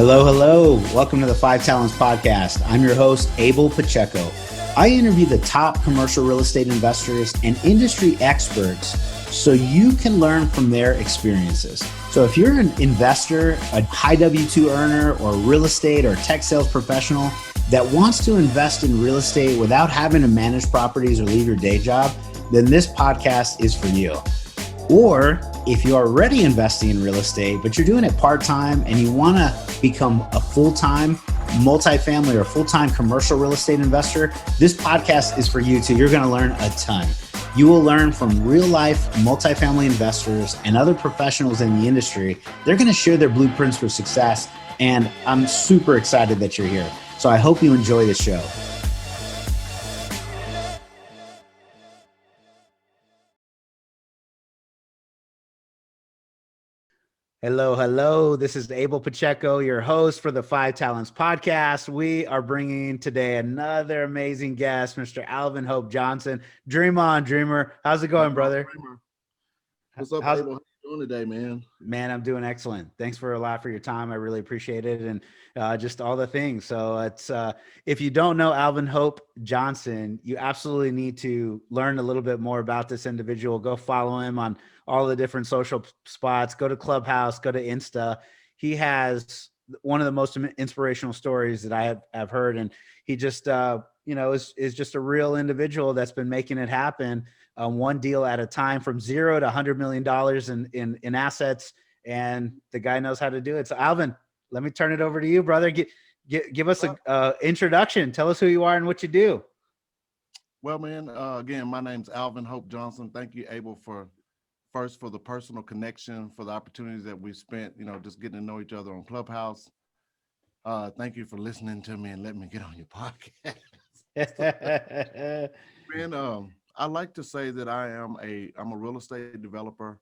Hello, hello. Welcome to the 5TalentsPodcast. I'm your host, Abel Pacheco. I interview the top commercial real estate investors and industry experts so you can learn from their experiences. So if you're an investor, a high W-2 earner, or real estate or tech sales professional that wants to invest in real estate without having to manage properties or leave your day job, then this podcast is for you. Or if you're already investing in real estate, but you're doing it part-time and you want to become a full-time multifamily or full-time commercial real estate investor, this podcast is for you too. You're going to learn a ton. You will learn from real-life multifamily investors and other professionals in the industry. They're going to share their blueprints for success, and I'm super excited that you're here. So I hope you enjoy the show. Hello, hello. This is Abel Pacheco, your host for the 5 Talents Podcast. We are bringing today another amazing guest, Mr. Alvin Johnson. Dream on, dreamer. How's it going, brother? What's up, Abel? How you doing today, man? Man, I'm doing excellent. Thanks for a lot for your time. I really appreciate it. And just all the things. So it's if you don't know Alvin Johnson, you absolutely need to learn a little bit more about this individual. Go follow him on all the different social spots. Go to Clubhouse, go to Insta. He has one of the most inspirational stories that I have heard. And he just, is just a real individual that's been making it happen. One deal at a time from $0 to $100 million in assets. And the guy knows how to do it. So Alvin, let me turn it over to you, brother. Give us a introduction. Tell us who you are and what you do. Well, man, again, my name's Alvin Johnson. Thank you, Abel, for the personal connection, for the opportunities that we spent, just getting to know each other on Clubhouse. Thank you for listening to me and letting me get on your podcast. Man, I like to say that I'm a real estate developer.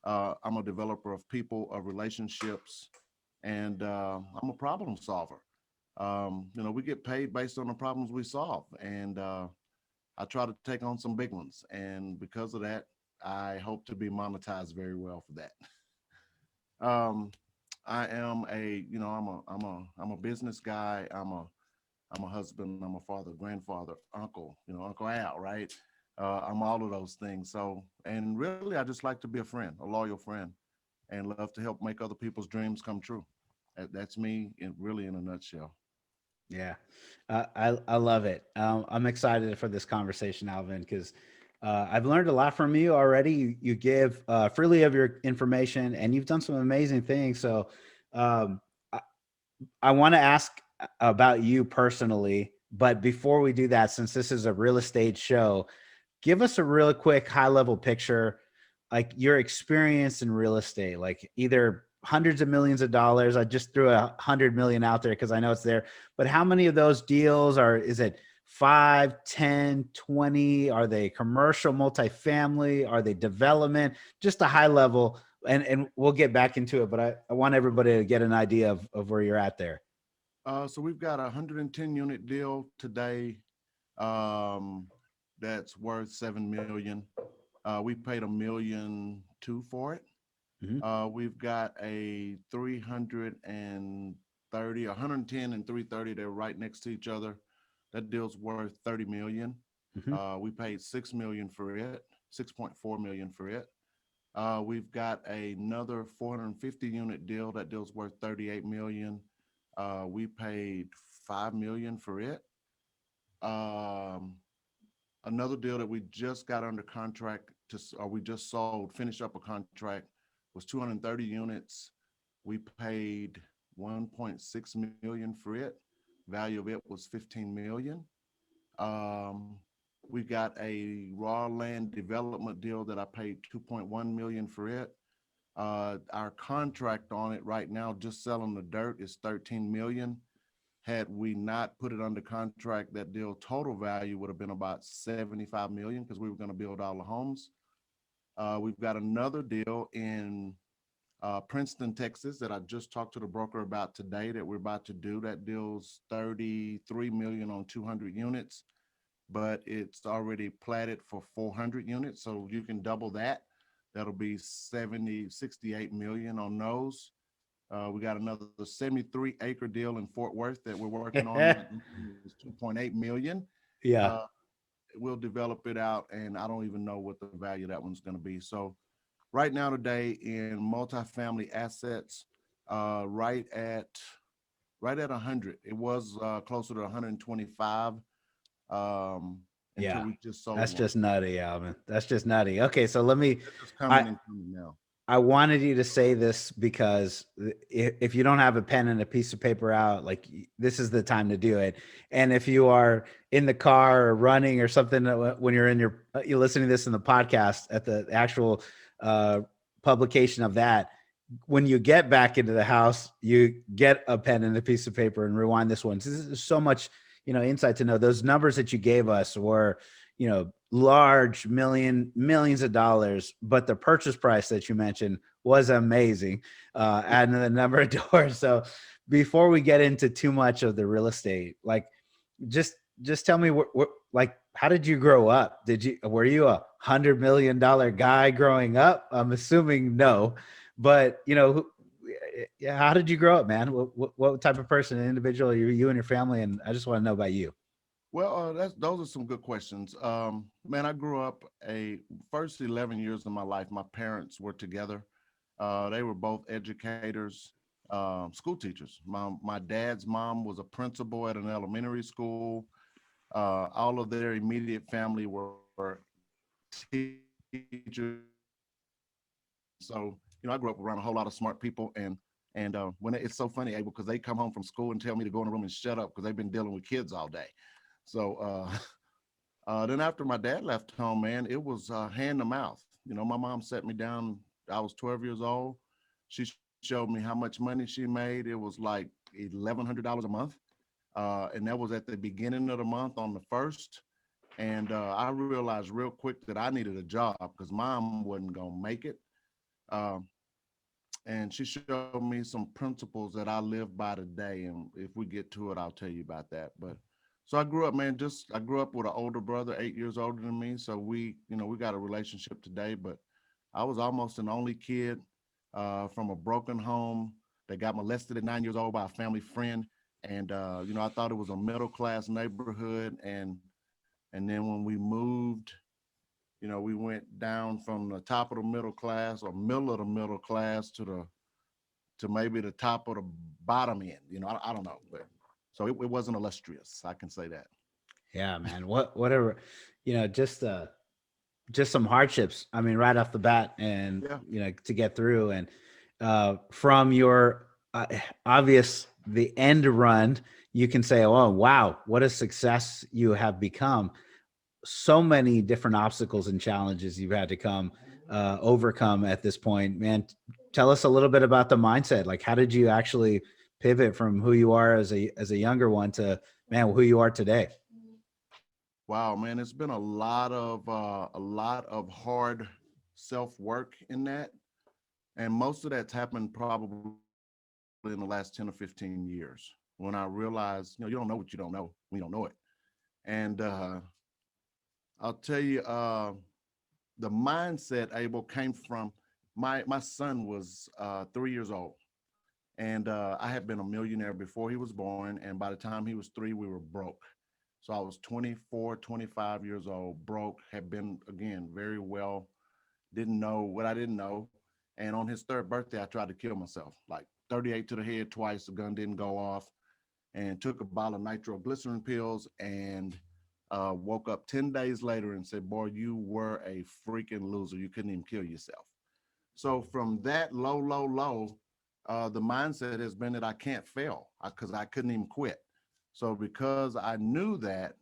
I'm a developer of people, of relationships, and I'm a problem solver. We get paid based on the problems we solve, and I try to take on some big ones. And because of that, I hope to be monetized very well for that. I am I'm a business guy. I'm a husband. I'm a father, grandfather, uncle. Uncle Al, right? I'm all of those things. So, and really, I just like to be a friend, a loyal friend, and love to help make other people's dreams come true. That's me, really in a nutshell. Yeah, I love it. I'm excited for this conversation, Alvin, because I've learned a lot from you already. You give freely of your information, and you've done some amazing things. So um, I, I want to ask about you personally, but before we do that, since this is a real estate show, give us a real quick high level picture, like your experience in real estate, like either hundreds of millions of dollars. I just threw 100 million out there because I know it's there, but how many of those deals is it 5, 10, 20? Are they commercial, multifamily? Are they development? Just a high level, and we'll get back into it, but I want everybody to get an idea of where you're at there. So we've got a 110 unit deal today. Um, that's worth 7 million. We paid $1.2 million for it. Mhm. We've got a 330, 110 and 330. They're right next to each other. That deal's worth 30 million. Mhm. We paid 6 million for it, 6.4 million for it. We've got another 450 unit deal. That deal's worth 38 million. We paid 5 million for it. Um, Another deal that we just got under contract or we just sold, finished up a contract, was 230 units. We paid 1.6 million for it. Value of it was 15 million. Um, we got a raw land development deal that I paid 2.1 million for it. Our contract on it right now, just selling the dirt, is 13 million. Had we not put it under contract, that deal total value would have been about 75 million because we were going to build all the homes. We've got another deal in Princeton, Texas, that I just talked to the broker about today that we're about to do. That deal's 33 million on 200 units, but it's already platted for 400 units. So you can double that. That'll be 68 million on those. We got another 73-acre deal in Fort Worth that we're working on right now. It's 2.8 million. Yeah. Uh, we'll develop it out, and I don't even know what the value of that one's going to be. So right now today in multifamily assets, right at 100. It was closer to 125 until Yeah. we just sold That's one. just nutty, Alvin. That's just nutty. Okay, so let me. It's just I coming and coming now. I wanted you to say this because if you don't have a pen and a piece of paper out, like this is the time to do it. And if you are in the car or running or something, when you're in you're listening to this in the podcast at the actual uh, publication of that, when you get back into the house, you get a pen and a piece of paper and rewind this one. So this is so much, insight to know. Those numbers that you gave us were, large millions of dollars, but the purchase price that you mentioned was amazing, adding the number of doors. So before we get into too much of the real estate, like just just tell me like how did you grow up? Were you $100 million guy growing up? I'm assuming no, but yeah, how did you grow up, man? What type of person, individual, you and your family? And I just want to know about you. Well, those are some good questions. Man, I grew up a first 11 years of my life. My parents were together. They were both educators, school teachers. My dad's mom was a principal at an elementary school. All of their immediate family were teachers. So, I grew up around a whole lot of smart people. And when it's so funny, Abel, because they come home from school and tell me to go in the room and shut up because they've been dealing with kids all day. So then after my dad left home, man, it was hand to mouth. My mom sat me down. I was 12 years old. She showed me how much money she made. It was like $1,100 a month. And that was at the beginning of the month on the first. And I realized real quick that I needed a job because mom wasn't going to make it. Uh, and she showed me some principles that I live by today. And if we get to it, I'll tell you about that. But so I grew up, man. I grew up with an older brother, 8 years older than me. So we got a relationship today. But I was almost an only kid from a broken home that got molested at 9 years old by a family friend. And I thought it was a middle class neighborhood. And then when we moved, we went down from the top of the middle class or middle of the middle class to maybe the top of the bottom end. I don't know, but so it wasn't illustrious. I can say that. Yeah, man. Whatever, just some hardships. I mean, right off the bat, and Yeah. to get through, and from your obvious the end run, you can say, "Oh, wow, what a success you have become." So many different obstacles and challenges you've had to overcome at this point, man. Tell us a little bit about the mindset. Like, how did you actually pivot from who you are as a younger one to, man, who you are today? Wow, man, it's been a lot of hard self work in that, and most of that's happened probably in the last 10 or 15 years when I realized, you don't know what you don't know when you don't know it. And I'll tell you, the mindset, Abel, came from my son was 3 years old, and I had been a millionaire before he was born, and by the time he was 3, we were broke. So I was 24, 25 years old, broke, had been, again, very well, didn't know what I didn't know. And on his third birthday, I tried to kill myself, like 38 to the head twice. The gun didn't go off, and took a bottle of nitroglycerin pills, and woke up 10 days later and said, boy, you were a freaking loser. You couldn't even kill yourself. So from that low, the mindset has been that I can't fail because I couldn't even quit. So because I knew that,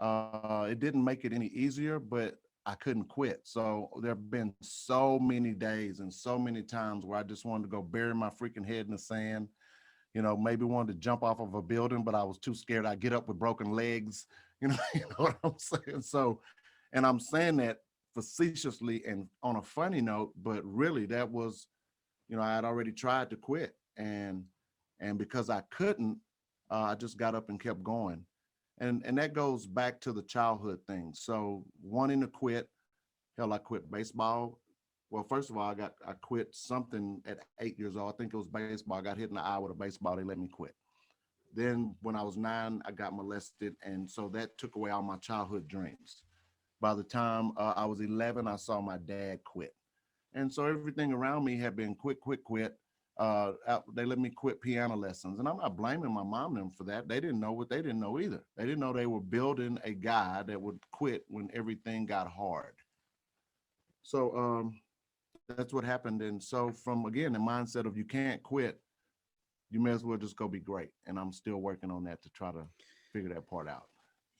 it didn't make it any easier, but I couldn't quit. So there have been so many days and so many times where I just wanted to go bury my freaking head in the sand. Maybe wanted to jump off of a building, but I was too scared I'd get up with broken legs. You know what I'm saying? So, and I'm saying that facetiously and on a funny note, but really that was, I had already tried to quit, and because I couldn't, I just got up and kept going. And that goes back to the childhood thing. So wanting to quit, hell, I quit baseball Well, first of all, I quit something at 8 years old. I think it was baseball. I got hit in the eye with a baseball. They let me quit. Then when I was 9, I got molested, and so that took away all my childhood dreams. By the time I was 11, I saw my dad quit, and so everything around me had been quit, quit, quit. They let me quit piano lessons, and I'm not blaming my mom and them for that. They didn't know what they didn't know either. They didn't know they were building a guy that would quit when everything got hard. So that's what happened. And so from again the mindset of you can't quit, you may as well just go be great. And I'm still working on that to try to figure that part out.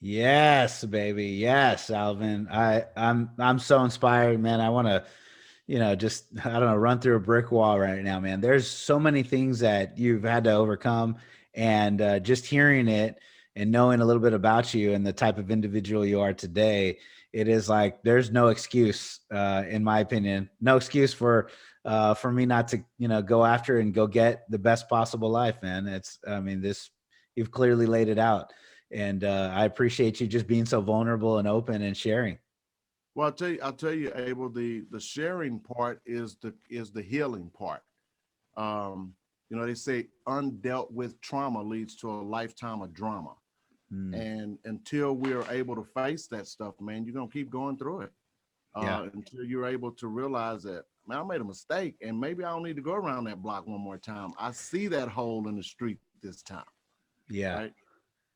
Yes, baby. Yes, Alvin. I'm so inspired, man. I want to, just I don't know, run through a brick wall right now, man. There's so many things that you've had to overcome, and just hearing it and knowing a little bit about you and the type of individual you are today, it is like there's no excuse, in my opinion, no excuse for me not to, go after and go get the best possible life, man. I mean, this you've clearly laid it out, and I appreciate you just being so vulnerable and open and sharing. Well, I'll tell you, Abel, the sharing part is the healing part. Um, they say undealt with trauma leads to a lifetime of drama. Mm, And until we're able to face that stuff, man, you're gonna keep going through it. yeah, Until you're able to realize that, man, I made a mistake, and maybe I don't need to go around that block one more time. I see that hole in the street this time, yeah, right?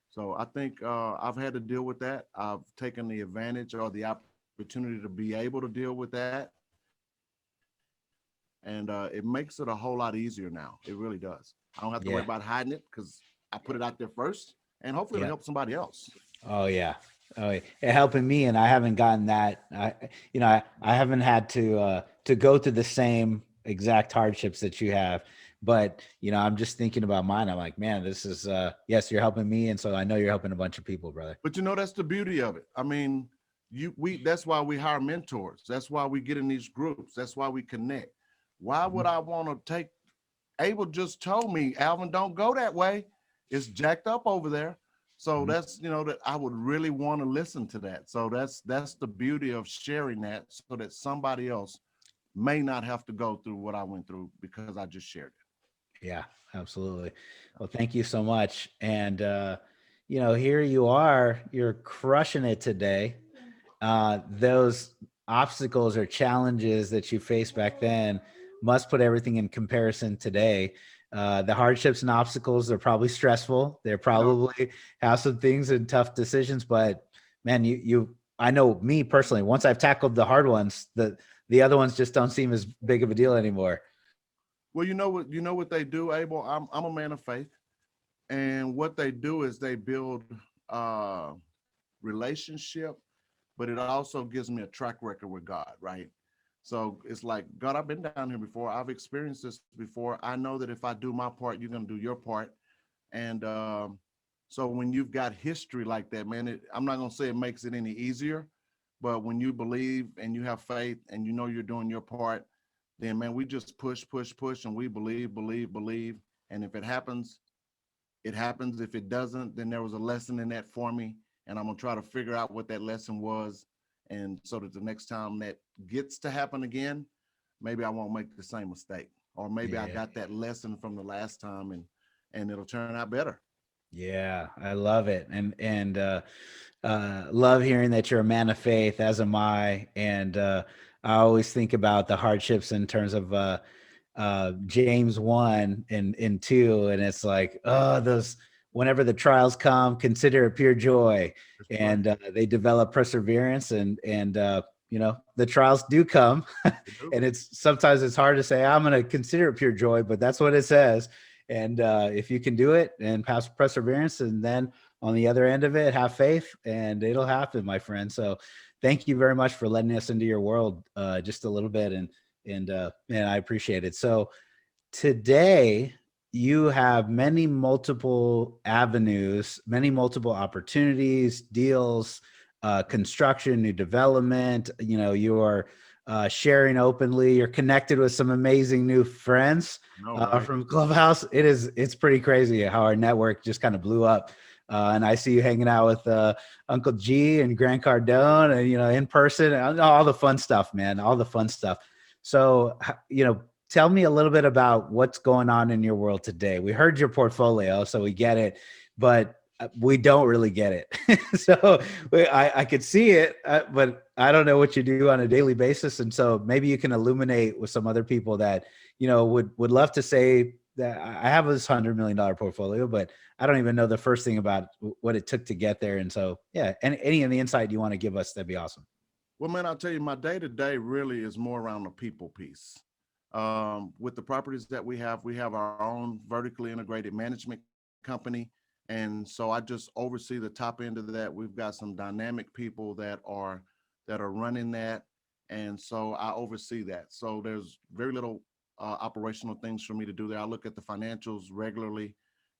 So I think I've had to deal with that. I've taken the advantage or the opportunity to be able to deal with that, and it makes it a whole lot easier now. It really does. I don't have to worry about yeah, hiding it because I put it out there first, and hopefully it'll help yeah. somebody else. Oh yeah. Oh, yeah. It helping me, and I haven't gotten that. I haven't had to go through the same exact hardships that you have. But I'm just thinking about mine. I'm like, man, this is yes, you're helping me, and so I know you're helping a bunch of people, brother. But that's the beauty of it. I mean, that's why we hire mentors. That's why we get in these groups. That's why we connect. Why would Mhm. I want to take Abel just told me, Alvin, don't go that way. It's jacked up over there. So Mhm. that's that I would really want to listen to that. So that's the beauty of sharing that so that somebody else may not have to go through what I went through because I just shared it. Yeah, absolutely. Well, thank you so much. And here you are, you're crushing it today. Those obstacles or challenges that you faced back then must put everything in comparison today. The hardships and obstacles are probably stressful. They're Yeah. probably have some things and tough decisions, but man, I know me personally, once I've tackled the hard ones, the other ones just don't seem as big of a deal anymore. Well, you know what they do, Abel. I'm a man of faith, and what they do is they build uh relationship, but it also gives me a track record with God, right? So it's like, God, I've been down here before. I've experienced this before. I know that if I do my part, you're going to do your part. And so when you've got history like that, man, I'm not going to say it makes it any easier, but when you believe and you have faith and you know you're doing your part, then, man, we just push, push, push, and we believe, believe, believe. And if it happens, it happens. If it doesn't, then there was a lesson in that for me. And I'm going to try to figure out what that lesson was. And so that the next time that gets to happen again, maybe I won't make the same mistake. Or maybe I Yeah. got that lesson from the last time and it'll turn out better. Yeah, I love it, and love hearing that you're a man of faith, as am I. And I always think about the hardships in terms of James 1 and 2, and it's like, oh, those whenever the trials come, consider it pure joy, That's right. and they develop perseverance, and the trials do come, They do. and sometimes it's hard to say I'm going to consider it pure joy, but that's what it says. And if you can do it and pass perseverance, and then on the other end of it, have faith, and it'll happen, my friend. So thank you very much for letting us into your world just a little bit. And I appreciate it. So today you have many multiple avenues, many multiple opportunities, deals, construction, new development. You're sharing openly. You're connected with some amazing new friends No, right. from Clubhouse. It's pretty crazy how our network just kind of blew up. And I see you hanging out with Uncle G and Grant Cardone, and in person, and all the fun stuff, man. All the fun stuff. So, tell me a little bit about what's going on in your world today. We heard your portfolio, so we get it, but we don't really get it. So I could see it, but I don't know what you do on a daily basis. And so maybe you can illuminate with some other people that, would love to say that I have this $100 million portfolio, but I don't even know the first thing about what it took to get there. And so, yeah, and any of the insight you want to give us, that'd be awesome. Well, man, I'll tell you, my day-to-day really is more around the people piece. With the properties that we have our own vertically integrated management company. And so I just oversee the top end of that. We've got some dynamic people that are running that. And so I oversee that. So there's very little operational things for me to do there. I look at the financials regularly.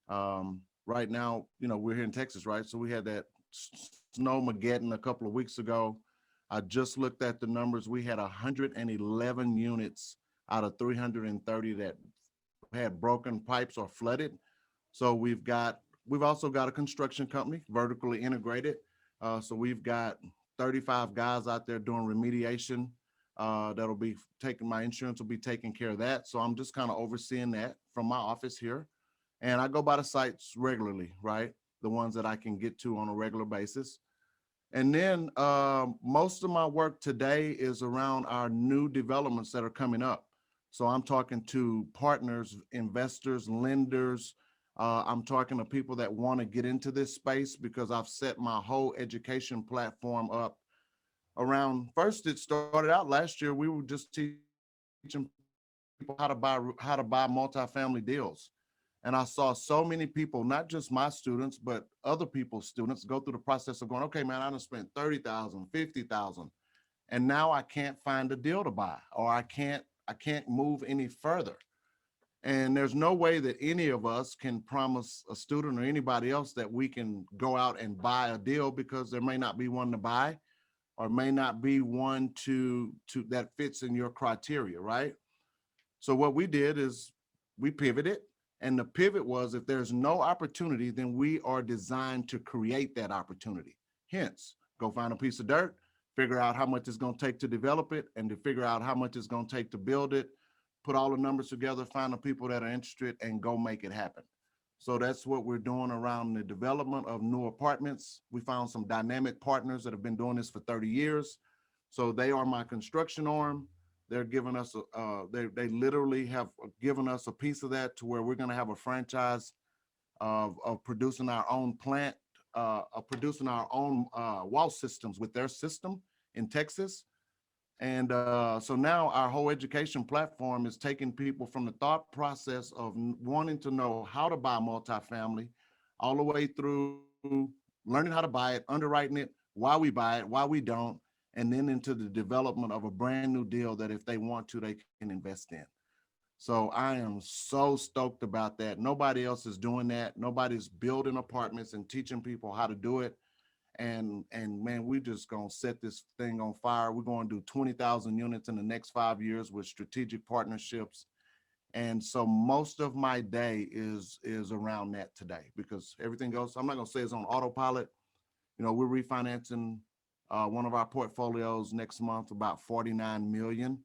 Right now, we're here in Texas, right? So we had that snowmageddon a couple of weeks ago. I just looked at the numbers. We had 111 units out of 330 that had broken pipes or flooded. So we've also got a construction company, vertically integrated. So we've got 35 guys out there doing remediation. That'll be my insurance will be taking care of that. So I'm just kind of overseeing that from my office here. And I go by the sites regularly, right? The ones that I can get to on a regular basis. And then most of my work today is around our new developments that are coming up. So I'm talking to partners, investors, lenders. I'm talking to people that want to get into this space because I've set my whole education platform up around. First, it started out last year. We were just teaching people how to buy multifamily deals. And I saw so many people, not just my students, but other people's students go through the process of going, okay, man, I done spent 30,000, 50,000, and now I can't find a deal to buy, or I can't move any further. And there's no way that any of us can promise a student or anybody else that we can go out and buy a deal, because there may not be one to buy, or may not be one to that fits in your criteria, right? So what we did is we pivoted, and the pivot was, if there's no opportunity, then we are designed to create that opportunity. Hence, go find a piece of dirt, figure out how much it's going to take to develop it, and to figure out how much it's going to take to build it, put all the numbers together, find the people that are interested, and go make it happen. So that's what we're doing around the development of new apartments. We found some dynamic partners that have been doing this for 30 years. So they are my construction arm. They're giving us they literally have given us a piece of that, to where we're going to have a franchise of producing our own plant, of producing our own wall systems with their system in Texas. And so now our whole education platform is taking people from the thought process of wanting to know how to buy multifamily, all the way through learning how to buy it, underwriting it, why we buy it, why we don't, and then into the development of a brand new deal that if they want to, they can invest in. So I am so stoked about that. Nobody else is doing that. Nobody's building apartments and teaching people how to do it. And man, we just gonna set this thing on fire. We're gonna do 20,000 units in the next 5 years with strategic partnerships. And so most of my day is around that today, because everything else, I'm not gonna say it's on autopilot. We're refinancing one of our portfolios next month, about 49 million.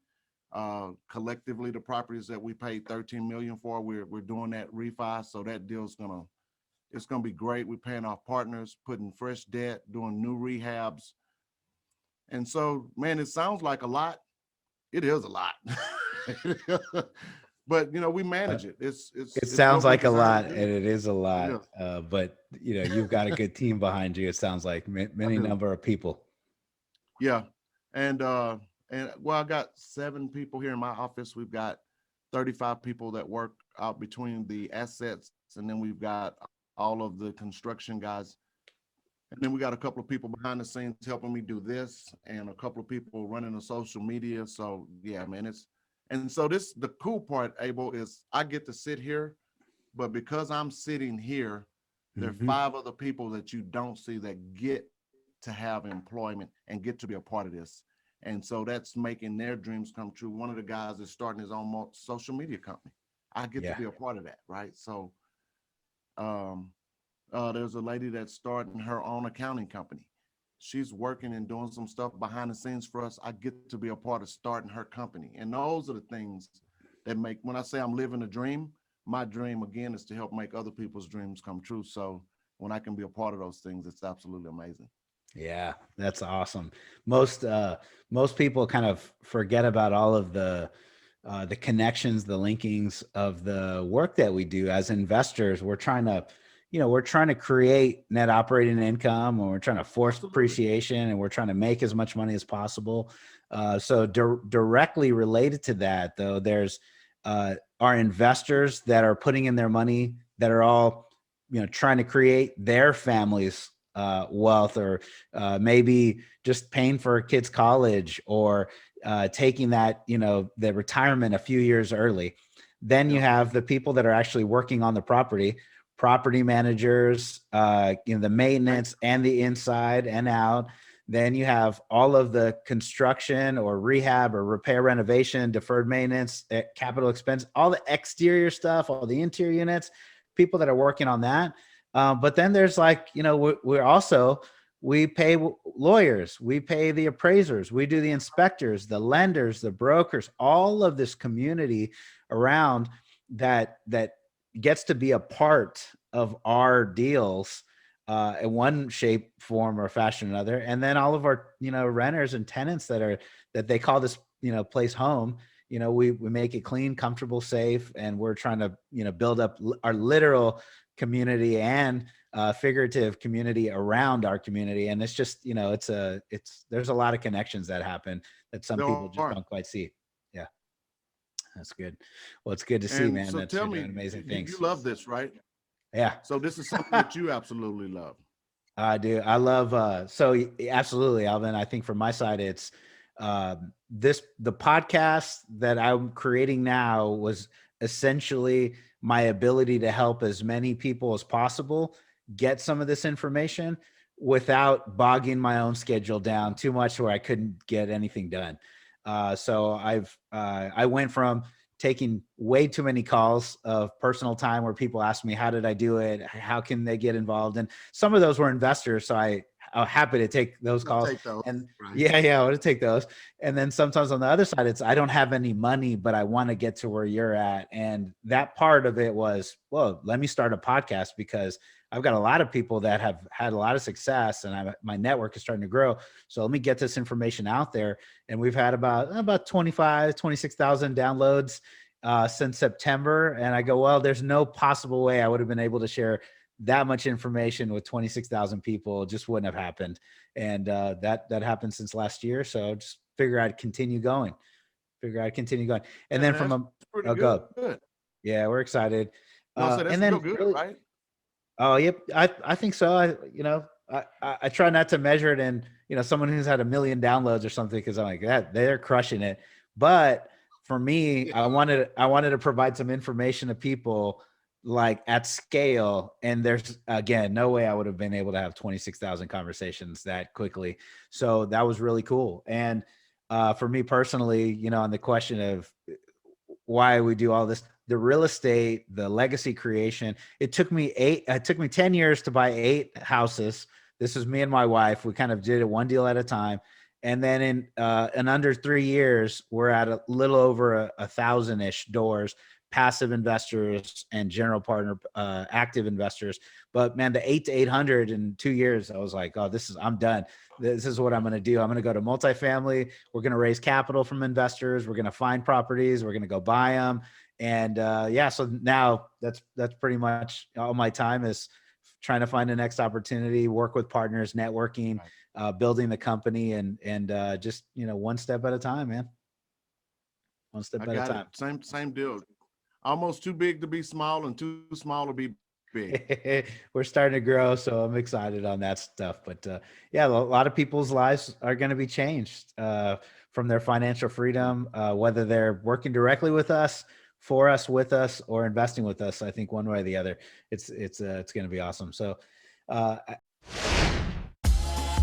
Collectively, the properties that we paid 13 million for, we're doing that refi. So that deal's it's gonna be great. We're paying off partners, putting fresh debt, doing new rehabs. And so, man, it sounds like a lot. It is a lot. But we manage it. It It's sounds what we're like a designed lot, to and do. it is a It lot. is. But you've got a good team behind you. It sounds like I many do. number of people. Yeah. And well, I got 7 people here in my office. We've got 35 people that work out between the assets, and then we've got all of the construction guys. And then we got a couple of people behind the scenes helping me do this, and a couple of people running the social media. So yeah, man, and so the cool part, Abel, is I get to sit here, but because I'm sitting here, there are Mm-hmm. 5 other people that you don't see that get to have employment and get to be a part of this. And so that's making their dreams come true. One of the guys is starting his own social media company. I get to Yeah. be a part of that, right? So um, there's a lady that's starting her own accounting company. she's working and doing some stuff behind the scenes for us. I get to be a part of starting her company. And those are the things that make, when I say I'm living a dream, my dream again is to help make other people's dreams come true. So when I can be a part of those things, it's absolutely amazing. Yeah, that's awesome. Most people kind of forget about all of the connections, the linkings of the work that we do as investors. We're trying to create net operating income, and we're trying to force appreciation, and we're trying to make as much money as possible. So directly related to that, though, there's our investors that are putting in their money that are all, trying to create their families wealth, or maybe just paying for a kid's college, or taking that, the retirement a few years early. Then you have the people that are actually working on the property managers, the maintenance and the inside and out. Then you have all of the construction or rehab or repair, renovation, deferred maintenance, capital expense, all the exterior stuff, all the interior units, people that are working on that. But then there's we pay lawyers, we pay the appraisers, we do the inspectors, the lenders, the brokers, all of this community around that gets to be a part of our deals in one shape, form, or fashion or another. And then all of our, renters and tenants that they call this, place home. We make it clean, comfortable, safe, and we're trying to, build up our literal community and figurative community around our community. And it's just, there's a lot of connections that happen that some people just don't quite see. Yeah. That's good. Well, it's good to see, man. So tell me, amazing things. You love this, right? Yeah. So this is something that you absolutely love. I do. I love, so absolutely, Alvin. I think from my side, it's the podcast that I'm creating now was essentially my ability to help as many people as possible get some of this information without bogging my own schedule down too much where I couldn't get anything done. So I went from taking way too many calls of personal time where people ask me, how did I do it? How can they get involved? And some of those were investors. So I'm happy to take those calls. And right. I want to take those. And then sometimes on the other side, it's, I don't have any money, but I want to get to where you're at. And that part of it was, well, let me start a podcast because I've got a lot of people that have had a lot of success, and my network is starting to grow. So let me get this information out there. And we've had about 26,000 downloads since September. And I go, well, there's no possible way I would have been able to share that much information with 26,000 people. It just wouldn't have happened. And that happened since last year. So just figure I'd continue going. And then from good. Yeah, we're excited. So that's real good, really, right? Oh, yep. I think so. I try not to measure it in, someone who's had 1 million downloads or something, because I'm like, that they're crushing it. But for me, I wanted to provide some information to people like at scale. And there's, again, no way I would have been able to have 26,000 conversations that quickly. So that was really cool. And for me personally, on the question of why we do all this, the real estate, the legacy creation, it took me 10 years to buy 8 houses. This is me and my wife. We kind of did it one deal at a time. And then in under 3 years, we're at a little over 1,000-ish doors, passive investors and general partner, active investors. But man, the 8 to 800 in 2 years, I was like, oh, I'm done. This is what I'm going to do. I'm going to go to multifamily. We're going to raise capital from investors. We're going to find properties. We're going to go buy them. And so now that's pretty much all my time is trying to find the next opportunity, work with partners, networking, building the company, and just, one step at a time, man. One step at a time. Same deal. Almost too big to be small and too small to be big. We're starting to grow, so I'm excited on that stuff. But a lot of people's lives are going to be changed from their financial freedom, whether they're working directly with us, for us, with us, or investing with us. I think one way or the other, it's going to be awesome. So,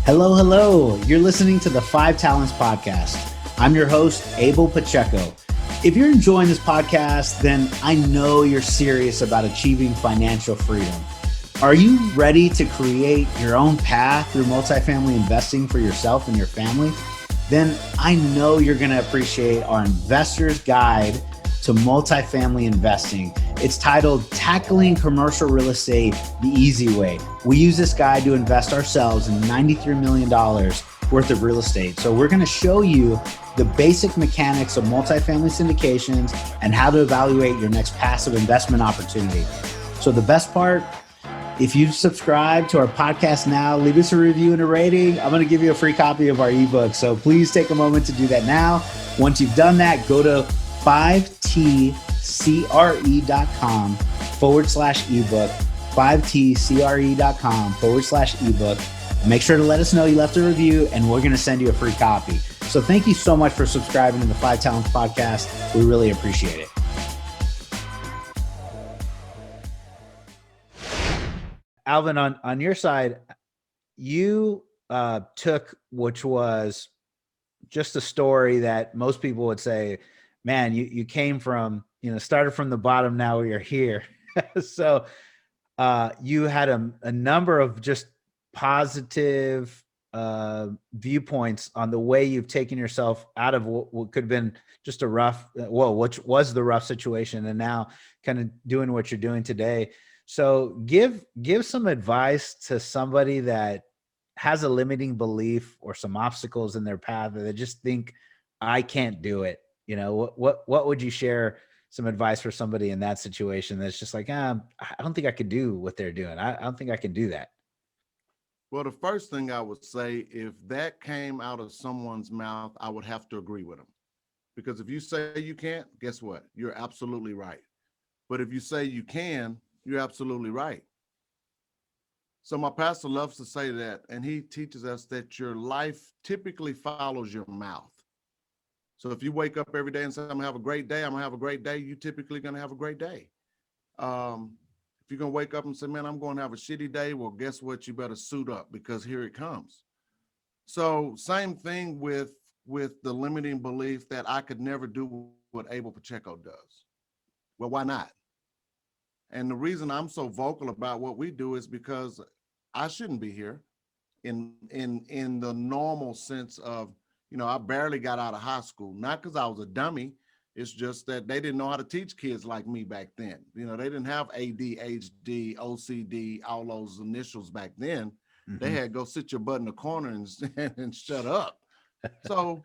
hello. You're listening to the 5 Talents Podcast. I'm your host, Abel Pacheco. If you're enjoying this podcast, then I know you're serious about achieving financial freedom. Are you ready to create your own path through multifamily investing for yourself and your family? Then I know you're going to appreciate our Investor's Guide to Multifamily Investing. It's titled Tackling Commercial Real Estate the Easy Way. We use this guide to invest ourselves in $93 million worth of real estate. So we're going to show you the basic mechanics of multifamily syndications and how to evaluate your next passive investment opportunity. So the best part, if you've subscribed to our podcast now, leave us a review and a rating. I'm going to give you a free copy of our ebook. So please take a moment to do that now. Once you've done that, go to 5tcre.com/ebook, 5tcre.com/ebook. Make sure to let us know you left a review and we're going to send you a free copy. So thank you so much for subscribing to the 5 Talents Podcast. We really appreciate it. Alvin, on your side, you took, which was just a story that most people would say, man, you came from, started from the bottom, now you're here. So you had a number of just positive viewpoints on the way you've taken yourself out of what could have been just a rough, which was the rough situation, and now kind of doing what you're doing today. So give some advice to somebody that has a limiting belief or some obstacles in their path that they just think, I can't do it. What would you share some advice for somebody in that situation that's just like, I don't think I could do what they're doing. I don't think I can do that. Well, the first thing I would say, if that came out of someone's mouth, I would have to agree with them. Because if you say you can't, guess what? You're absolutely right. But if you say you can, you're absolutely right. So my pastor loves to say that, and he teaches us that your life typically follows your mouth. So if you wake up every day and say, I'm gonna have a great day, I'm gonna have a great day, you typically gonna have a great day. If you're gonna wake up and say, man, I'm gonna have a shitty day, well, guess what? You better suit up because here it comes. So same thing with the limiting belief that I could never do what Abel Pacheco does. Well, why not? And the reason I'm so vocal about what we do is because I shouldn't be here in the normal sense of, I barely got out of high school, not because I was a dummy. It's just that they didn't know how to teach kids like me back then. They didn't have ADHD, OCD, all those initials back then. Mm-hmm. They had go sit your butt in the corner and shut up. So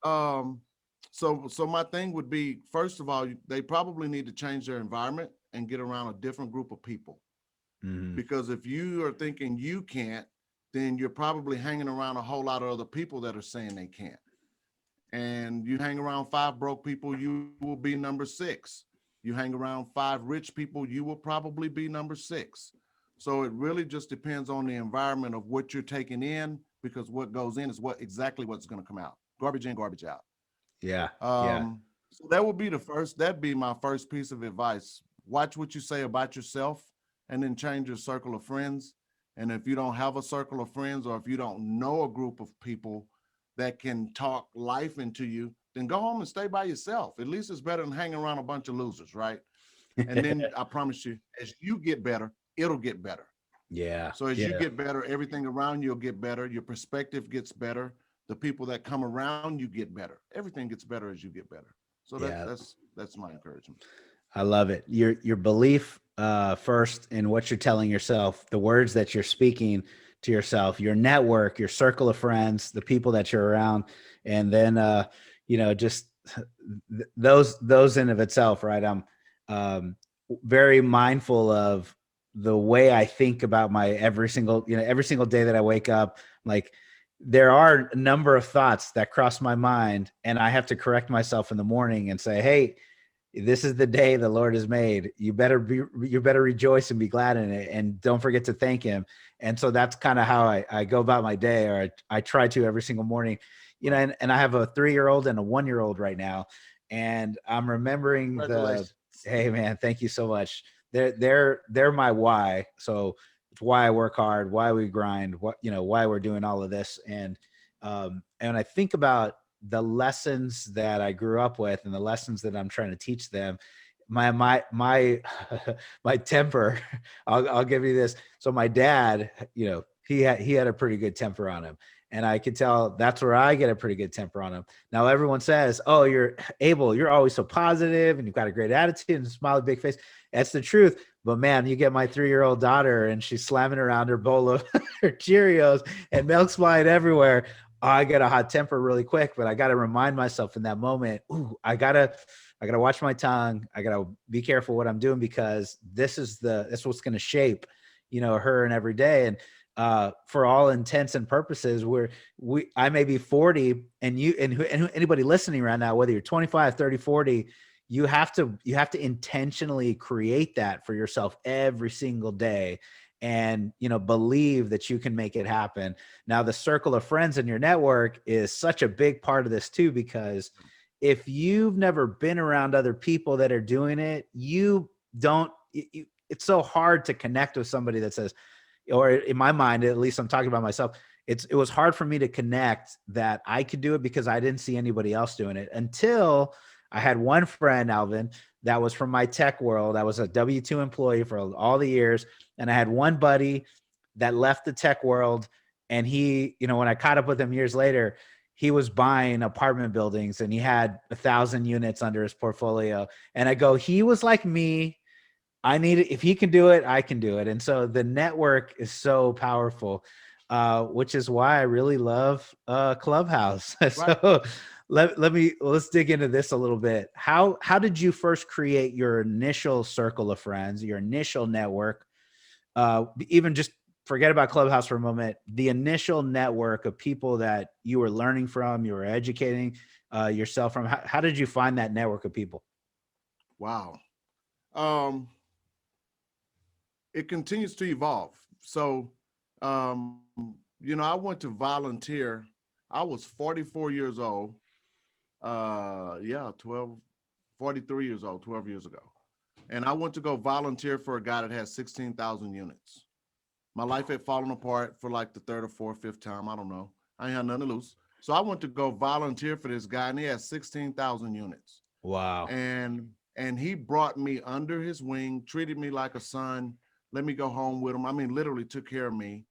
my thing would be, first of all, they probably need to change their environment and get around a different group of people. Mm-hmm. Because if you are thinking you can't, then you're probably hanging around a whole lot of other people that are saying they can't. And you hang around 5 broke people, you will be number 6. You hang around 5 rich people, you will probably be number 6. So it really just depends on the environment of what you're taking in, because what goes in is exactly what's going to come out. Garbage in, garbage out. Yeah. So that'd be my first piece of advice. Watch what you say about yourself and then change your circle of friends. And if you don't have a circle of friends, or if you don't know a group of people that can talk life into you, then go home and stay by yourself. At least it's better than hanging around a bunch of losers, right? And then I promise you, as you get better, it'll get better. Yeah. So as you get better, everything around you will get better. Your perspective gets better. The people that come around you get better. Everything gets better as you get better. So that's my encouragement. I love it. Your belief first in what you're telling yourself, the words that you're speaking to yourself, your network, your circle of friends, the people that you're around, and then just those in of itself, right? I'm very mindful of the way I think about my every single day that I wake up. Like, there are a number of thoughts that cross my mind, and I have to correct myself in the morning and say, hey, this is the day the Lord has made. You better rejoice and be glad in it, and don't forget to thank him. And so that's kind of how I go about my day, or I try to every single morning, and I have a 3-year-old and a 1-year-old right now. And I'm remembering hey man, thank you so much. They're my why. So it's why I work hard, why we grind, why we're doing all of this. And I think about the lessons that I grew up with and the lessons that I'm trying to teach them. my my temper. I'll give you this. So my dad, he had a pretty good temper on him, and I could tell that's where I get a pretty good temper on him. Now everyone says, "Oh, you're Abel. You're always so positive, and you've got a great attitude and a smiley big face." That's the truth. But man, you get my 3-year-old daughter, and she's slamming around her bowl of her Cheerios, and milk's flying everywhere. I get a hot temper really quick, but I got to remind myself in that moment, ooh, I gotta watch my tongue. I gotta be careful what I'm doing, because this is what's going to shape, her and every day. And for all intents and purposes, I may be 40, and anybody listening right now, whether you're 25, 30, 40, you have to intentionally create that for yourself every single day, and believe that you can make it happen. Now, the circle of friends in your network is such a big part of this too, because if you've never been around other people that are doing it, it's so hard to connect with somebody that says, or in my mind, at least I'm talking about myself, it was hard for me to connect that I could do it, because I didn't see anybody else doing it, until I had one friend, Alvin, that was from my tech world. I was a W-2 employee for all the years. And I had one buddy that left the tech world. And he, when I caught up with him years later, he was buying apartment buildings, and he had 1,000 units under his portfolio. And I go, he was like me. if he can do it, I can do it. And so the network is so powerful, which is why I really love Clubhouse. Right. So let's dig into this a little bit. How did you first create your initial circle of friends, your initial network? Even just forget about Clubhouse for a moment. The initial network of people that you were learning from, you were educating yourself from. How did you find that network of people? Wow. It continues to evolve. So, I went to volunteer. I was 44 years old. 43 years old, 12 years ago. And I went to go volunteer for a guy that has 16,000 units. My life had fallen apart for like the third or fourth, fifth time. I don't know. I ain't had nothing to lose. So I went to go volunteer for this guy, and he has 16,000 units. Wow. And he brought me under his wing, treated me like a son, let me go home with him. I mean, literally took care of me.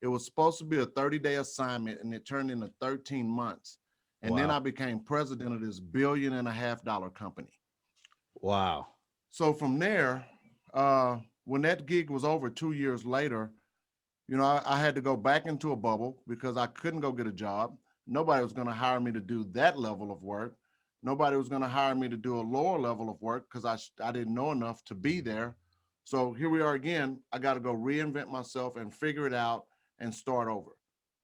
It was supposed to be a 30-day assignment, and it turned into 13 months. And then I became president of this $1.5 billion company. Wow. So from there, when that gig was over 2 years later, I had to go back into a bubble because I couldn't go get a job. Nobody was going to hire me to do that level of work. Nobody was going to hire me to do a lower level of work because I didn't know enough to be there. So here we are again. I got to go reinvent myself and figure it out and start over.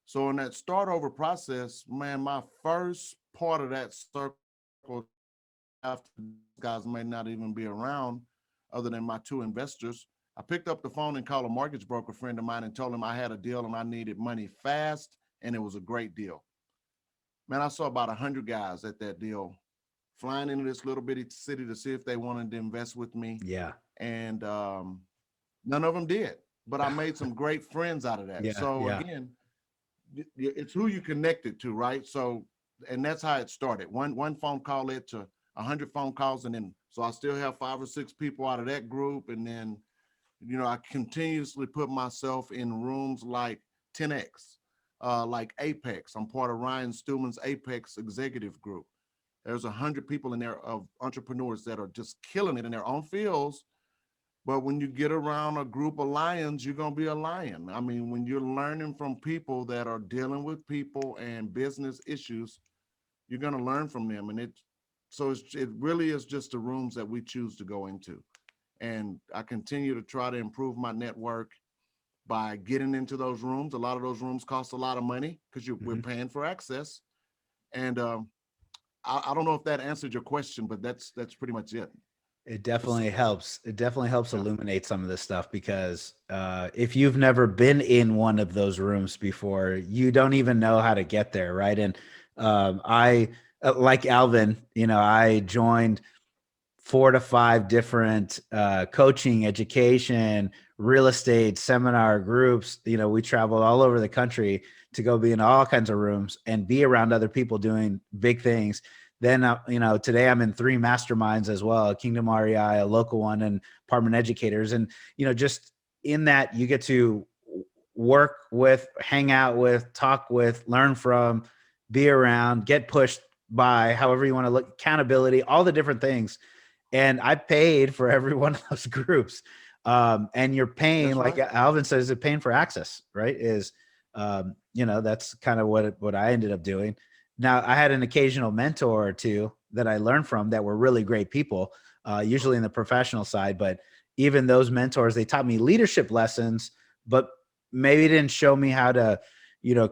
So in that start over process, man, my first part of that circle, after guys may not even be around other than my 2 investors, I picked up the phone and called a mortgage broker friend of mine and told him I had a deal and I needed money fast, and it was a great deal. Man, I saw about 100 guys at that deal flying into this little bitty city to see if they wanted to invest with me. Yeah. And none of them did, but I made some great friends out of that. Yeah, So yeah. again, it's who you connected to, right? So, and that's how it started. One phone call led to 100 phone calls, and then so I still have 5 or 6 people out of that group, and then I continuously put myself in rooms like 10X, like Apex. I'm part of Ryan Stewman's Apex executive group. There's 100 people in there of entrepreneurs that are just killing it in their own fields. But when you get around a group of lions, you're going to be a lion. I mean, when you're learning from people that are dealing with people and business issues, you're going to learn from them. And it really is just the rooms that we choose to go into. And I continue to try to improve my network by getting into those rooms. A lot of those rooms cost a lot of money because we're paying for access. And I don't know if that answered your question, but that's pretty much it. It definitely helps. It definitely helps illuminate some of this stuff, because if you've never been in one of those rooms before, you don't even know how to get there, right? And I, like Alvin, I joined 4 to 5 different coaching, education, real estate seminar groups. We traveled all over the country to go be in all kinds of rooms and be around other people doing big things Then, today I'm in 3 masterminds as well, Kingdom REI, a local one, and Apartment Educators. And, just in that you get to work with, hang out with, talk with, learn from, be around, get pushed by, however you want to look, accountability, all the different things. And I paid for every one of those groups. And you're paying, That's like right. Alvin says, you're paying for access, right? That's kind of what I ended up doing. Now, I had an occasional mentor or two that I learned from that were really great people, usually in the professional side. But even those mentors, they taught me leadership lessons, but maybe didn't show me how to,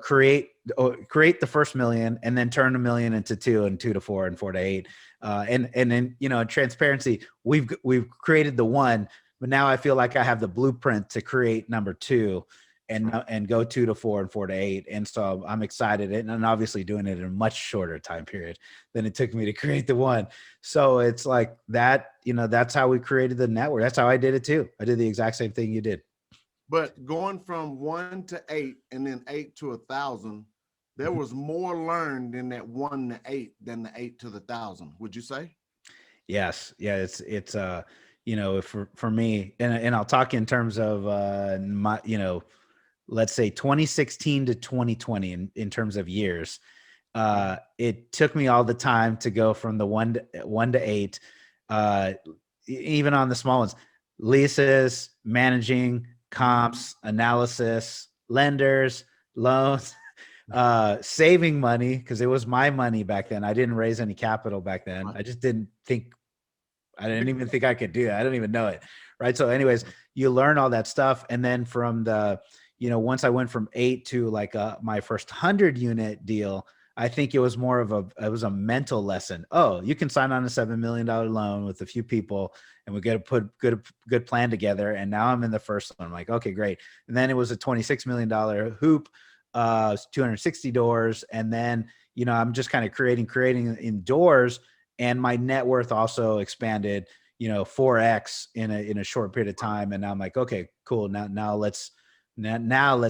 create the first million and then turn a million into 2 and 2 to 4 and 4 to 8. And then, in transparency, we've created the 1, but now I feel like I have the blueprint to create number 2 and go 2 to 4 and 4 to 8. And so I'm excited, and obviously doing it in a much shorter time period than it took me to create the 1. So it's like that, that's how we created the network. That's how I did it too. I did the exact same thing you did. But going from 1 to 8 and then 8 to 1,000, there was more learned in that 1 to 8 than the 8 to the 1,000. Would you say? Yes. Yeah. It's for me, and I'll talk in terms of my, let's say 2016 to 2020 in terms of years. It took me all the time to go from the 1 to 8, even on the small ones, leases, managing, comps, analysis, lenders, loans, saving money, because it was my money back then. I didn't raise any capital back then. I just didn't even think I could do that. I don't even know it. Right. So anyways, you learn all that stuff. And then from the, once I went from 8 to like my first 100 unit deal, I think it was more of a mental lesson. Oh, you can sign on a $7 million loan with a few people and we get to put good plan together. And now I'm in the first one. I'm like, okay, great. And then it was a $26 million hoop, 260 doors. And then, I'm just kind of creating indoors, and my net worth also expanded, 4X in a short period of time. And now I'm like, okay, cool. Now let's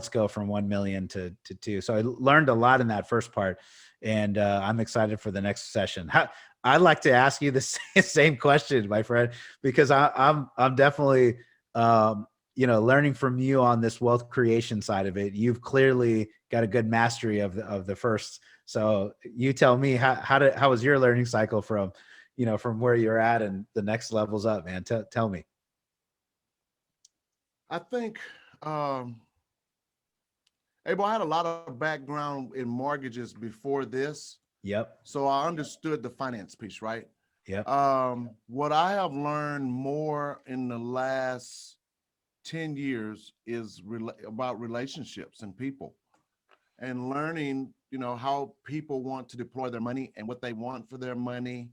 go from 1 million to 2. So I learned a lot in that first part, and I'm excited for the next session. I'd like to ask you the same question, my friend, because I'm definitely, learning from you on this wealth creation side of it. You've clearly got a good mastery of the first. So you tell me how was your learning cycle from where you're at and the next levels up, man? Tell me. I think, Abel, I had a lot of background in mortgages before this. Yep. So I understood the finance piece, right? Yep. What I have learned more in the last 10 years is about relationships and people, and learning, how people want to deploy their money and what they want for their money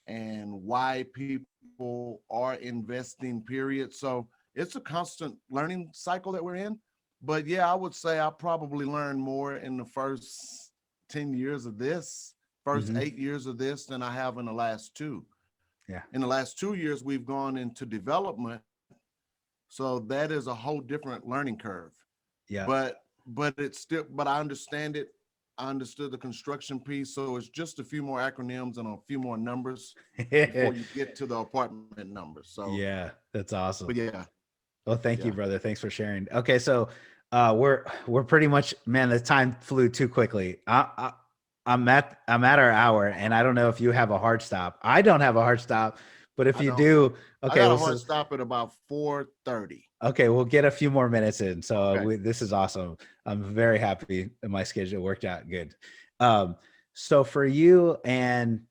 and why people are investing, period. So it's a constant learning cycle that we're in. But yeah, I would say I probably learned more in the first 10 years of this, first 8 years of this than I have in the last 2. Yeah. In the last 2 years, we've gone into development. So that is a whole different learning curve. Yeah. But it's still, but I understand it. I understood the construction piece. So it's just a few more acronyms and a few more numbers before you get to the apartment numbers. So yeah, that's awesome. But yeah. Well, thank you, brother. Thanks for sharing. Okay. So we're pretty much, man, the time flew too quickly. I'm at our hour, and I don't know if you have a hard stop. I don't have a hard stop, but if you do, okay. I got a hard stop at about 4:30. Okay, we'll get a few more minutes in. So Okay. This is awesome. I'm very happy that my schedule worked out good. So for you, and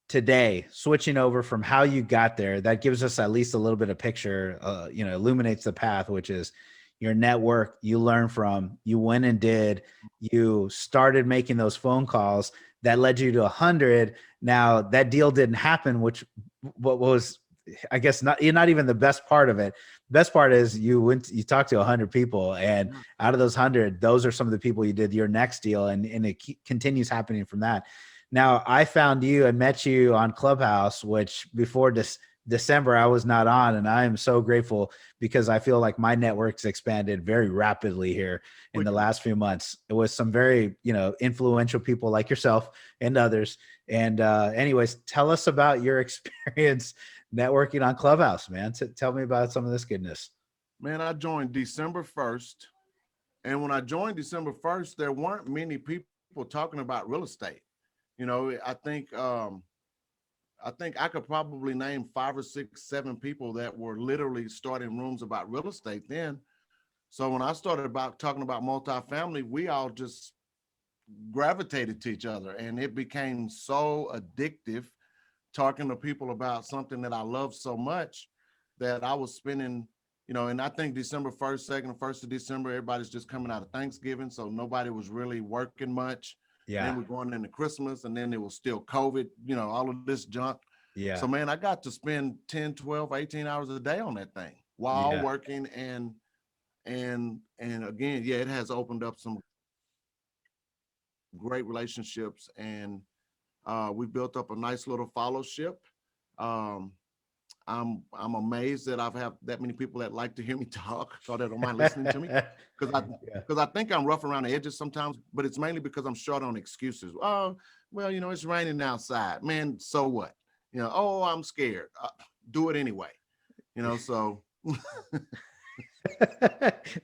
today, switching over from how you got there, that gives us at least a little bit of picture. Illuminates the path, which is your network. You learn from. You went and did. You started making those phone calls that led you to 100. Now that deal didn't happen, which what was, I guess, not even the best part of it. Best part is you talked to 100 people, and out of those 100, those are some of the people you did your next deal, and it continues happening from that. Now I found you and met you on Clubhouse, which before December I was not on, and I am so grateful because I feel like my network's expanded very rapidly here in the last few months. It was some very, influential people like yourself and others. And anyways, tell us about your experience networking on Clubhouse, man. Tell me about some of this goodness. Man, I joined December 1st. And when I joined December 1st, there weren't many people talking about real estate. I think I could probably name 5 or 6, 7 people that were literally starting rooms about real estate then. So when I started talking about multifamily, we all just gravitated to each other, and it became so addictive talking to people about something that I love so much that I was spending, and I think December 1st, 2nd, 1st of December, everybody's just coming out of Thanksgiving. So nobody was really working much. Yeah. Then we're going into Christmas, and then it was still COVID, all of this junk. Yeah. So, man, I got to spend 10, 12, 18 hours a day on that thing while working. And again, it has opened up some great relationships, and we built up a nice little fellowship. I'm amazed that I've had that many people that like to hear me talk or that don't mind listening to me, because I think I'm rough around the edges sometimes, but it's mainly because I'm short on excuses. Oh, well, it's raining outside, man. So what? Oh, I'm scared. Do it anyway. So.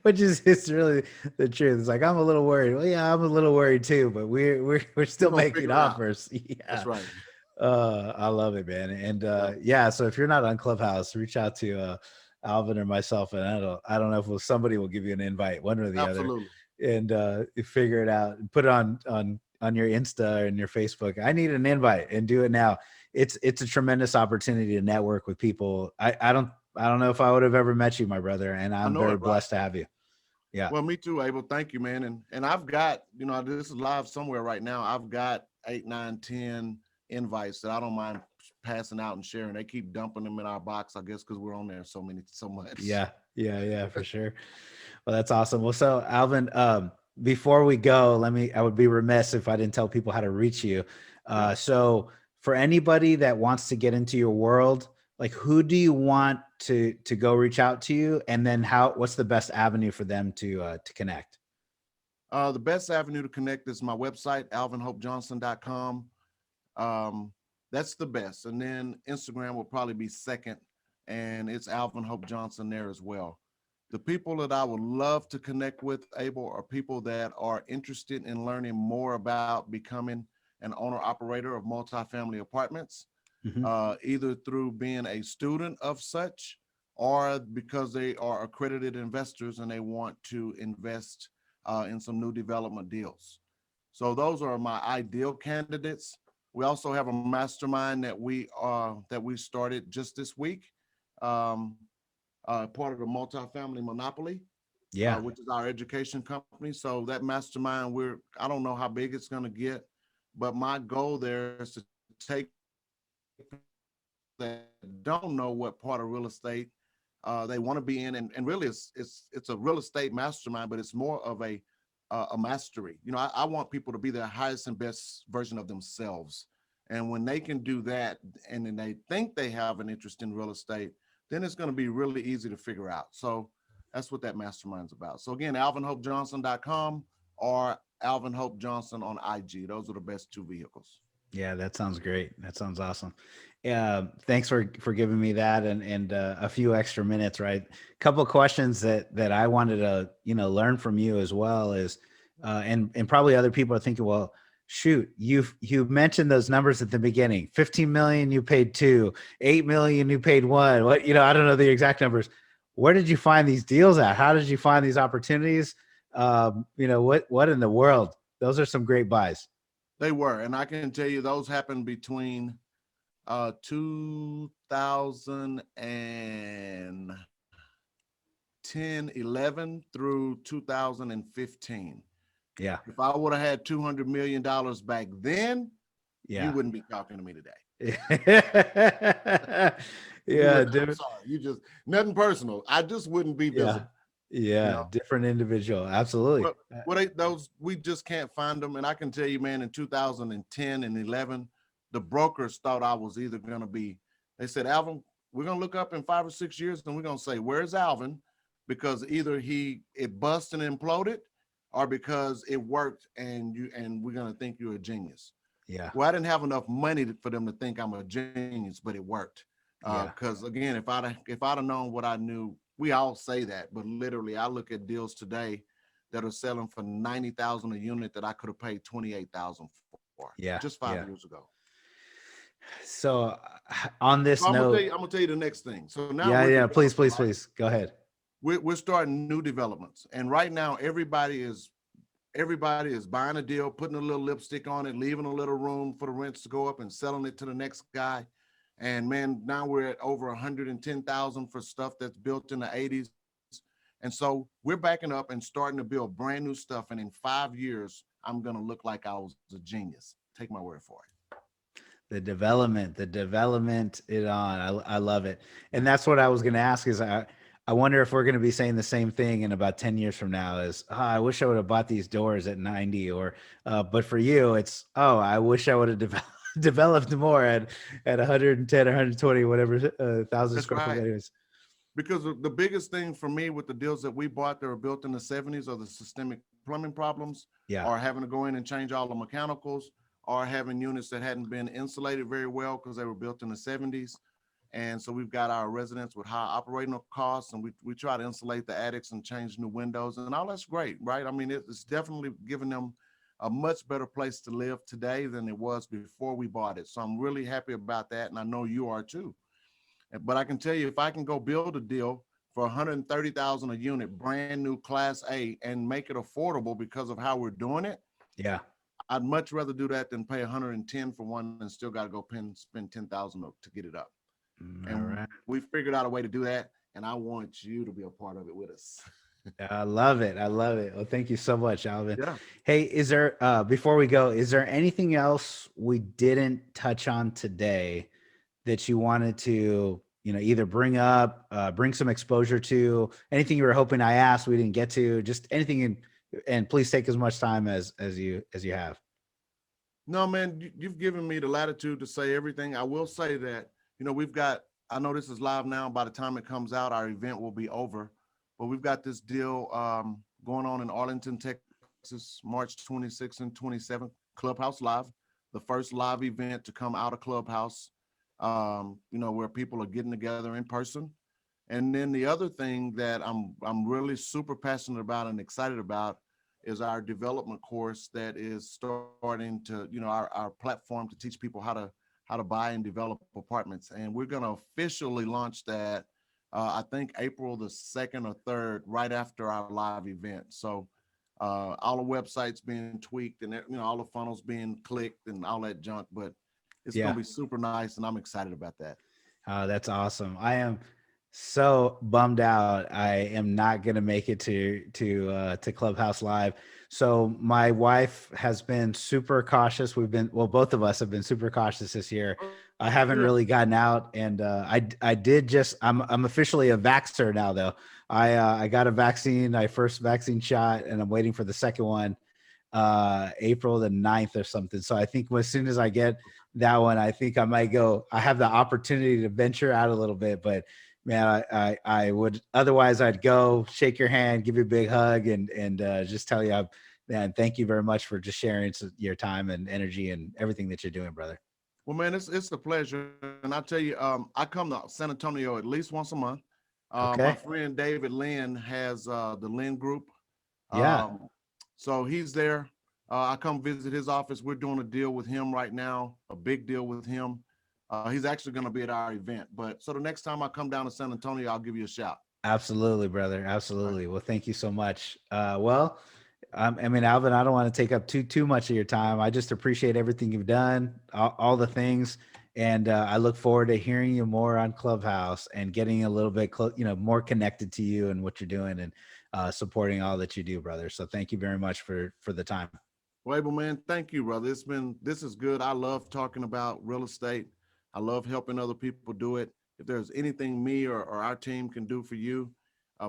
Which is, it's really the truth. It's like, I'm a little worried. Well, yeah, I'm a little worried too, but we're still making offers. Yeah. That's right. I love it, man. And so if you're not on Clubhouse, reach out to Alvin or myself, and I don't know if somebody will give you an invite, one or the Absolutely. other, and figure it out and put it on your Insta and your Facebook. I need an invite, and do it now. It's a tremendous opportunity to network with people. I don't know if I would have ever met you, my brother, and I'm very blessed to have you. Yeah. Well, me too, Abel. Thank you, man. And I've got, this is live somewhere right now. I've got 8, 9, 10 invites that I don't mind passing out and sharing. They keep dumping them in our box, I guess, because we're on there so much. Yeah, for sure. Well, that's awesome. Well, so Alvin, before we go, I would be remiss if I didn't tell people how to reach you. So for anybody that wants to get into your world, like, who do you want to go reach out to you? And then what's the best avenue for them to connect? The best avenue to connect is my website, alvinhopejohnson.com. That's the best. And then Instagram will probably be second, and it's Alvin Hope Johnson there as well. The people that I would love to connect with, Abel, are people that are interested in learning more about becoming an owner-operator of multifamily apartments, either through being a student of such or because they are accredited investors and they want to invest in some new development deals. So those are my ideal candidates. We also have a mastermind that we started just this week, part of the Multifamily Monopoly, which is our education company. So that mastermind, I don't know how big it's going to get, but my goal there is to take that don't know what part of real estate they want to be in, and really it's a real estate mastermind, but it's more of a mastery. I want people to be their highest and best version of themselves, and when they can do that, and then they think they have an interest in real estate, then it's going to be really easy to figure out. So that's what that mastermind's about. So again, alvinhopejohnson.com or Alvin Hope Johnson on IG. Those are the best 2 vehicles. Yeah, that sounds great. That sounds awesome. Thanks for giving me that and a few extra minutes, right? A couple of questions that I wanted to, learn from you as well is, and probably other people are thinking, well, shoot, you mentioned those numbers at the beginning, 15 million, you paid 2, 8 million, you paid 1. What, I don't know the exact numbers. Where did you find these deals at? How did you find these opportunities? What in the world? Those are some great buys. They were, and I can tell you those happened between 2010, 11 through 2015. Yeah. If I would have had $200 million back then, you wouldn't be talking to me today. I'm sorry. You just, nothing personal. I just wouldn't be visible. Yeah. Different individual. Absolutely. Those, we just can't find them. And I can tell you, man, in 2010 and 11, the brokers thought I was either going to be, they said, Alvin, we're gonna look up in 5 or 6 years and we're gonna say, where's Alvin? Because either it busted and imploded, or because it worked and we're gonna think you're a genius. Yeah. Well, I didn't have enough money for them to think I'm a genius, but it worked. Yeah. Because again, if I'd have known what I knew, we all say that, but literally, I look at deals today that are selling for 90,000 a unit that I could have paid 28,000 for Yeah. just 5 Yeah. years ago. So on this So I'm note, gonna tell you the next thing. So now yeah, we're yeah, please, developing, please, right? please go ahead. We're starting new developments, and right now everybody is buying a deal, putting a little lipstick on it, leaving a little room for the rents to go up, and selling it to the next guy. And man, now we're at over 110,000 for stuff that's built in the 80s. And so we're backing up and starting to build brand new stuff. And in 5 years, I'm gonna look like I was a genius. Take my word for it. The development, I love it. And that's what I was going to ask is I wonder if we're going to be saying the same thing in about 10 years from now is, oh, I wish I would have bought these doors at 90 or, but for you, it's, oh, I wish I would have developed more at 110, 120, whatever, 1,000 That's square foot. right. Anyways. Because the biggest thing for me with the deals that we bought that were built in the 70s are the systemic plumbing problems, Yeah. or having to go in and change all the mechanicals, or having units that hadn't been insulated very well because they were built in the 70s. And so we've got our residents with high operating costs, and we try to insulate the attics and change new windows, and all that's great, right? I mean, it's definitely giving them a much better place to live today than it was before we bought it. So I'm really happy about that, and I know you are too. But I can tell you, if I can go build a deal for 130,000 a unit, brand new Class A, and make it affordable because of how we're doing it, Yeah. I'd much rather do that than pay 110 for one and still got to go spend 10,000 to get it up. All And right. we figured out a way to do that, and I want you to be a part of it with us. I love it. I love it. Well, thank you so much, Alvin. Yeah. Hey, is there, before we go, is there anything else we didn't touch on today that you wanted to, either bring up, bring some exposure to, anything you were hoping I asked, we didn't get to, just anything and please take as much time as you have. No, man, you've given me the latitude to say everything. I will say that, I know this is live now. By the time it comes out, our event will be over. But we've got this deal going on in Arlington, Texas, March 26th and 27th, Clubhouse Live, the first live event to come out of Clubhouse, where people are getting together in person. And then the other thing that I'm really super passionate about and excited about is our development course that is starting to, our platform to teach people how to buy and develop apartments. And we're going to officially launch that, I think April the 2nd or 3rd, right after our live event. So all the websites being tweaked and, all the funnels being clicked and all that junk, but it's going to be super nice. And I'm excited about that. That's awesome. I am so bummed out. I am not going to make it to Clubhouse Live. So my wife has been super cautious. Both of us have been super cautious this year. I haven't really gotten out, and I did just. I'm officially a vaxxer now, though. I got a vaccine, my first vaccine shot, and I'm waiting for the second one, April the 9th or something. So I think as soon as I get that one, I think I might go. I have the opportunity to venture out a little bit, but man, I would otherwise I'd go shake your hand, give you a big hug, and just tell you, man, thank you very much for just sharing your time and energy and everything that you're doing, brother. Well, man, it's a pleasure, and I tell you, I come to San Antonio at least once a month. Okay. My friend David Lynn has the Lynn Group. Yeah. So he's there. I come visit his office. We're doing a deal with him right now, a big deal with him. He's actually going to be at our event. But so the next time I come down to San Antonio, I'll give you a shout. Absolutely, brother. Absolutely. Well, thank you so much. I mean, Alvin, I don't want to take up too much of your time. I just appreciate everything you've done, all the things. And I look forward to hearing you more on Clubhouse and getting a little bit more connected to you and what you're doing and supporting all that you do, brother. So thank you very much for the time. Well, Abel, man, thank you, brother. This is good. I love talking about real estate. I love helping other people do it. If there's anything me or our team can do for you,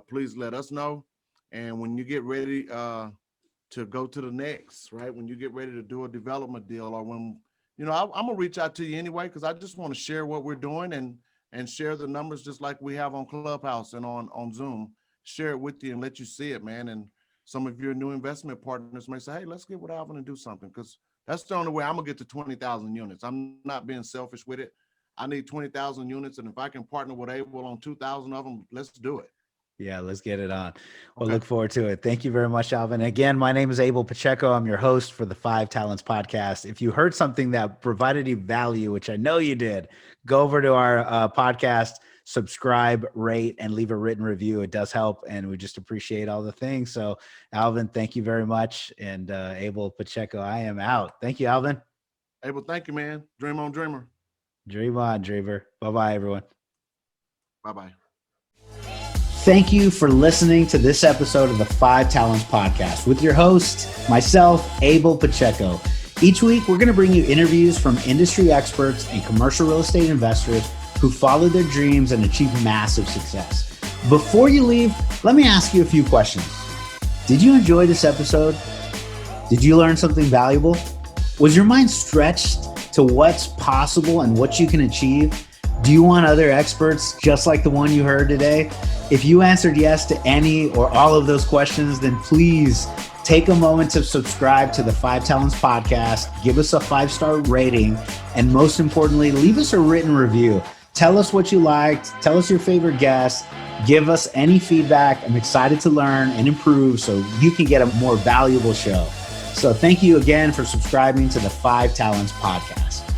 please let us know. And when you get ready to go to the next, right? When you get ready to do a development deal, or when, I'm gonna reach out to you anyway, because I just want to share what we're doing. And and share the numbers just like we have on Clubhouse and on Zoom. Share it with you and let you see it, man. And some of your new investment partners may say, hey, let's get with Alvin and do something, because that's the only way I'm going to get to 20,000 units. I'm not being selfish with it. I need 20,000 units. And if I can partner with Abel on 2,000 of them, let's do it. Yeah, let's get it on. We'll Okay. look forward to it. Thank you very much, Alvin. Again, my name is Abel Pacheco. I'm your host for the 5 Talents Podcast. If you heard something that provided you value, which I know you did, go over to our podcast, subscribe, rate, and leave a written review. It does help, and we just appreciate all the things. So, Alvin, thank you very much. And Abel Pacheco, I am out. Thank you, Alvin. Abel, thank you, man. Dream on, dreamer. Dream on, dreamer. Bye-bye, everyone. Bye-bye. Thank you for listening to this episode of the 5 Talents Podcast with your host, myself, Abel Pacheco. Each week, we're going to bring you interviews from industry experts and commercial real estate investors who followed their dreams and achieved massive success. Before you leave, let me ask you a few questions. Did you enjoy this episode? Did you learn something valuable? Was your mind stretched to what's possible and what you can achieve? Do you want other experts just like the one you heard today? If you answered yes to any or all of those questions, then please take a moment to subscribe to the 5 Talents Podcast, give us a 5-star rating, and most importantly, leave us a written review. Tell us what you liked, tell us your favorite guest, give us any feedback. I'm excited to learn and improve so you can get a more valuable show. So thank you again for subscribing to the 5 Talents Podcast.